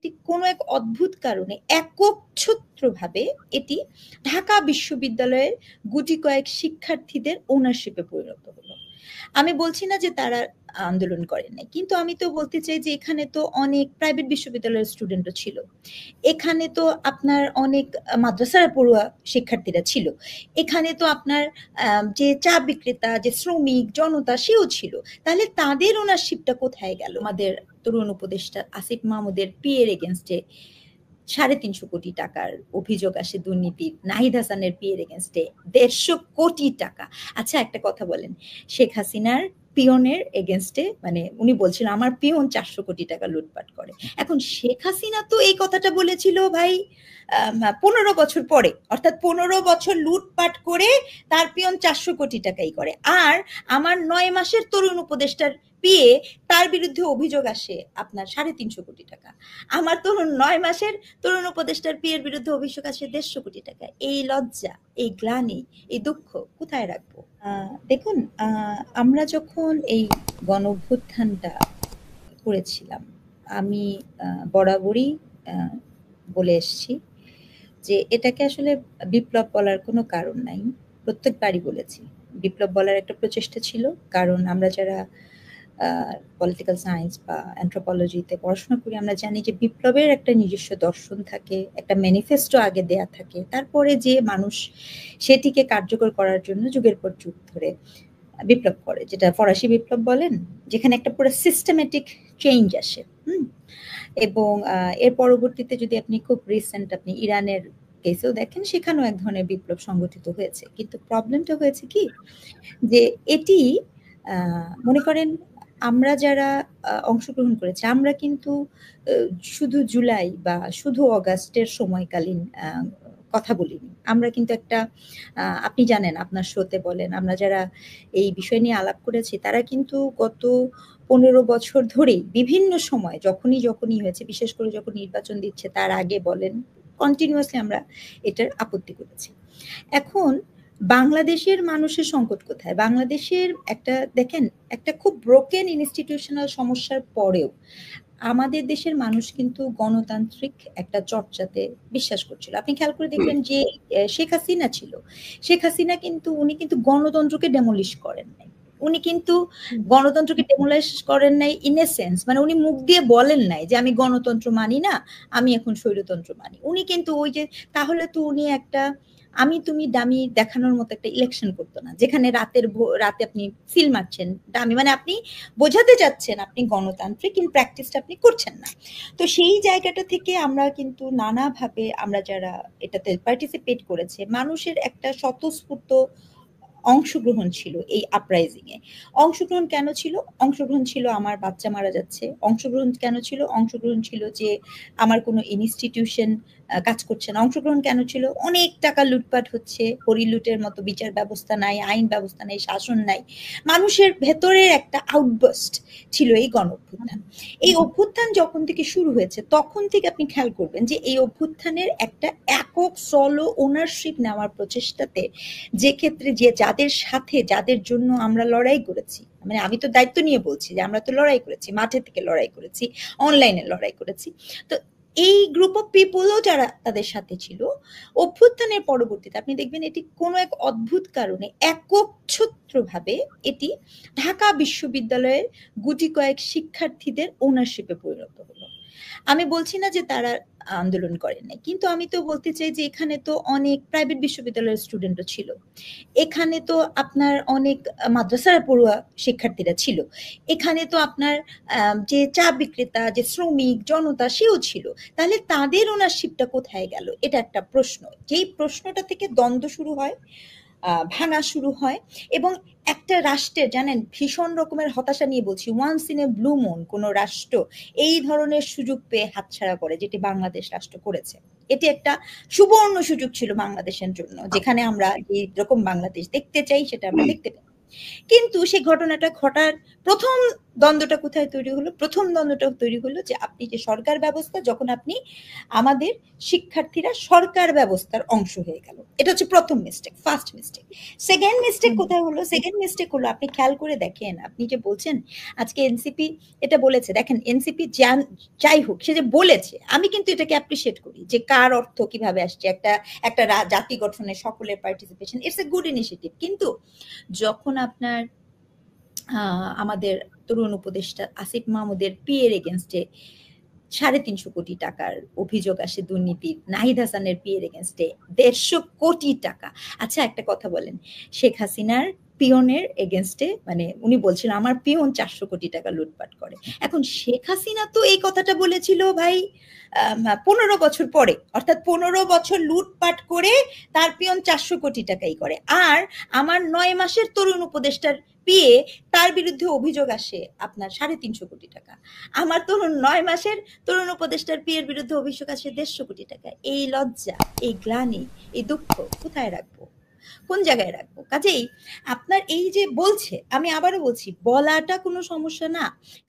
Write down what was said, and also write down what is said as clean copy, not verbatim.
একটি কোনো এক অদ্ভুত কারণে একচ্ছত্রভাবে এটি ঢাকা বিশ্ববিদ্যালয়ের গুটি কয়েক শিক্ষার্থীদের ওনারশিপে পরিণত হলো। আমি বলছি না যে তারা আন্দোলন করেন নাই, কিন্তু আমি তো বলতে চাই যে এখানে তো অনেক প্রাইভেট বিশ্ববিদ্যালয়ের স্টুডেন্টও ছিল, এখানে তো আপনার অনেক মাদ্রাসার পড়ুয়া শিক্ষার্থীরা ছিল, এখানে তো আপনার যে চা বিক্রেতা, যে শ্রমিক জনতা, সেও ছিল। তাহলে তাদের ওনারশিপটা কোথায় গেল? আমাদের তরুণ উপদেষ্টা আসিফ মাহমুদের পিএর এগেনস্টে 350 কোটি টাকার অভিযোগ আসে দুর্নীতির, নাহিদ হাসানের পিএর এগেনস্টে 150 কোটি টাকা। আচ্ছা একটা কথা বলেন, শেখ হাসিনার পিয়নের এগেনস্টে, মানে উনি বলছিলেন আমার পিয়ন 400 কোটি টাকা লুটপাট করে। এখন শেখ হাসিনা তো এই কথাটা বলেছিল ভাই 15 বছর পরে, অর্থাৎ 15 বছর লুটপাট করে তার পিয়ন 400 কোটি টাকাই করে। আর আমার 9 মাসের তরুণ উপদেষ্টার পিএ, তার বিরুদ্ধে অভিযোগ আসে আপনার 350 কোটি টাকা। আমার তরুণ 9 মাসের তরুণ উপদেষ্টার পিএর বিরুদ্ধে অভিযোগ আসে 150 কোটি টাকা। এই লজ্জা, এই গ্লানি, এই দুঃখ কোথায় রাখবো? দেখুন, আমরা যখন এই গণঅভ্যুত্থানটা করেছিলাম, আমি বরাবরই বলে এসছি যে এটাকে আসলে বিপ্লব বলার কোনো কারণ নাই। প্রত্যেকবারই বলেছি বিপ্লব বলার একটা প্রচেষ্টা ছিল, কারণ আমরা যারা পলিটিক্যাল সায়েন্স বা অ্যানথ্রোপোলজিতে পড়াশোনা করি আমরা জানি যে বিপ্লবের একটা নিজস্ব দর্শন থাকে, একটা ম্যানিফেস্টো আগে দেয়া থাকে, তারপরে যে মানুষ সেটিকে কার্যকর করার জন্য যুগের পর যুগ ধরে বিপ্লব করে, যেটা ফরাসি বিপ্লব বলেন, যেখানে একটা পুরো সিস্টেমেটিক চেঞ্জ আসে। এবং এর পরবর্তীতে যদি আপনি খুব রিসেন্ট আপনি ইরানের কেসেও দেখেন, সেখানেও এক ধরনের বিপ্লব সংগঠিত হয়েছে। কিন্তু প্রবলেমটা হয়েছে কি, যে এটি মনে করেন আমরা যারা অংশগ্রহণ করেছি, আমরা কিন্তু শুধু জুলাই বা শুধু অগাস্টের সময়কালীন কথা বলিনি। আমরা কিন্তু একটা আপনি জানেন আপনার শোতে বলেন, আমরা যারা এই বিষয় নিয়ে আলাপ করেছি তারা কিন্তু গত 15 বছর ধরেই বিভিন্ন সময় যখনই হয়েছে, বিশেষ করে যখন নির্বাচন দিচ্ছে তার আগে বলেন, কন্টিনিউয়াসলি আমরা এটার আপত্তি করেছি। এখন বাংলাদেশের মানুষের সংকট কোথায়? বাংলাদেশের একটা দেখেন, একটা খুব ব্রোকেন ইনস্টিটিউশনাল সমস্যার পরেও আমাদের দেশের মানুষ কিন্তু গণতান্ত্রিক একটা চর্চাতে বিশ্বাস করছিল। আপনি খেয়াল করে দেখবেন যে শেখ হাসিনা ছিল, শেখ হাসিনা কিন্তু উনি কিন্তু গণতন্ত্রকে ডেমোলিশ করেন নাই। উনি কিন্তু গণতন্ত্রকে ডেমোলিশ করেন নাই ইন এ সেন্স, মানে উনি মুখ দিয়ে বলেন নাই যে আমি গণতন্ত্র মানি না, আমি এখন স্বৈরতন্ত্র মানি। উনি কিন্তু ওই যে, তাহলে তো উনি একটা আমি তুমি ডামি দেখানোর মতো একটা ইলেকশন করতো না, যেখানে রাতে আপনি সিল মারছেন ডামি, মানে আপনি বোঝাতে চাচ্ছেন আপনি গণতান্ত্রিক, কিন্তু প্র্যাকটিসটা আপনি করছেন না। তো সেই জায়গাটা থেকে আমরা কিন্তু নানাভাবে আমরা যারা এটাতে পার্টিসিপেট করেছে, মানুষের একটা স্বতঃস্ফূর্ত অংশগ্রহণ ছিল এই আপরাইজিং এ। অংশগ্রহণ কেন ছিল? অংশগ্রহণ ছিল আমার বাচ্চা মারা যাচ্ছে। অংশগ্রহণ কেন ছিল? অংশগ্রহণ ছিল যে আমার কোনো ইনস্টিটিউশন কাজ করছে না। অংশগ্রহণ কেন ছিল? অনেক টাকা লুটপাট হচ্ছে, হরিলুটের মতো বিচার ব্যবস্থা নাই, আইন ব্যবস্থা নাই, শাসন নাই। মানুষের ভেতরের একটা আউটবার্স্ট ছিল এই গণঅভ্যুত্থান। এই অভ্যুত্থান যখন থেকে শুরু হয়েছে তখন থেকে আপনি খেয়াল করবেন যে এই অভ্যুত্থানের একটা একক সলো ওনারশিপ নেওয়ার প্রচেষ্টাতে, যে ক্ষেত্রে যে যাদের সাথে যাদের জন্য আমরা লড়াই করেছি, মানে আমি তো দায়িত্ব নিয়ে বলছি যে আমরা তো লড়াই করেছি, মাঠে থেকে লড়াই করেছি, অনলাইনে লড়াই করেছি, তো এই গ্রুপ অফ পিপলও যারা তাদের সাথে ছিল, অভ্যুত্থানের পরবর্তীতে আপনি দেখবেন এটি কোনো এক অদ্ভুত কারণে একচ্ছত্রভাবে এটি ঢাকা বিশ্ববিদ্যালয়ের গুটি কয়েক শিক্ষার্থীদের ওনারশিপে পরিণত হলো। আমি বলছি না যে তারা আন্দোলন করেন নাই, কিন্তু আমি তো বলতে চাই যে এখানে তো অনেক প্রাইভেট বিশ্ববিদ্যালয়ের স্টুডেন্টও ছিল, এখানে তো আপনার অনেক মাদ্রাসার পড়ুয়া শিক্ষার্থীরা ছিল, এখানে তো আপনার যে চা বিক্রেতা, যে শ্রমিক জনতা, সেও ছিল। তাহলে তাদের ওনারশিপটা কোথায় গেল? এটা একটা প্রশ্ন, যেই প্রশ্নটা থেকে দ্বন্দ্ব শুরু হয়, ভাঙা শুরু হয়। এবং একটা রাষ্ট্রের, জানেন, ভীষণ রকমের হতাশা নিয়ে বলছি, once in a blue moon কোনো রাষ্ট্র এই ধরনের সুযোগ পেয়ে হাতছাড়া করে, যেটি বাংলাদেশ রাষ্ট্র করেছে। এটি একটা সুবর্ণ সুযোগ ছিল বাংলাদেশের জন্য, যেখানে আমরা এইরকম বাংলাদেশ দেখতে চাই সেটা আমরা দেখতে পাই। কিন্তু সেই ঘটনাটা ঘটার প্রথম দ্বন্দ্বটা কোথায় তৈরি হলো? প্রথম দ্বন্দ্বটা তৈরি হলো যে আপনি যে সরকার ব্যবস্থা, যখন আপনি আমাদের শিক্ষার্থীরা সরকার ব্যবস্থার অংশ হয়ে গেল। এটা হচ্ছে প্রথম mistake, first mistake. Second mistake কোথায় হলো? সেকেন্ড মিস্টেক হলো, আপনি খেয়াল করে দেখেন, আপনি যে বলছেন আজকে এনসিপি এটা বলেছে, দেখেন এনসিপি যাই হোক, সে যে বলেছে, আমি কিন্তু এটাকে অ্যাপ্রিসিয়েট করি যে কার অর্থ কিভাবে আসছে, একটা একটা জাতি গঠনে সকলের participation, it's a good initiative. কিন্তু যখন আপনার আমাদের তরুণ উপদেষ্টা আসিফ মাহমুদের পিএর এগেনস্টে 350 কোটি টাকার অভিযোগ আসে দুর্নীতির, নাহিদ হাসানের পিএর এগেনস্টে 150 কোটি টাকা। আচ্ছা একটা কথা বলেন, শেখ হাসিনার পিয়নের এগেনস্টে, মানে উনি বলছিল আমার পিয়ন 400 কোটি টাকা লুটপাট করে। এখন শেখ হাসিনা তো এই কথাটা বলেছিল ভাই 15 বছর পরে, অর্থাৎ 15 বছর লুটপাট করে তার পিয়ন 400 কোটি টাকাই করে। আর আমার 9 মাসের তরুণ উপদেষ্টার পিএ, তার বিরুদ্ধে অভিযোগ আসে আপনার 350 কোটি টাকা। আমার তরুণ 9 মাসের তরুণ উপদেষ্টার পিএর বিরুদ্ধে অভিযোগ আসে 150 কোটি টাকা। এই লজ্জা, এই গ্লানি, এই দুঃখ কোথায় রাখবো? কোন জায়গায় রাখবো? কাজেই আপনার এই যে বলছে, আমি আবারও বলছি, বলাটা কোনো সমস্যা না।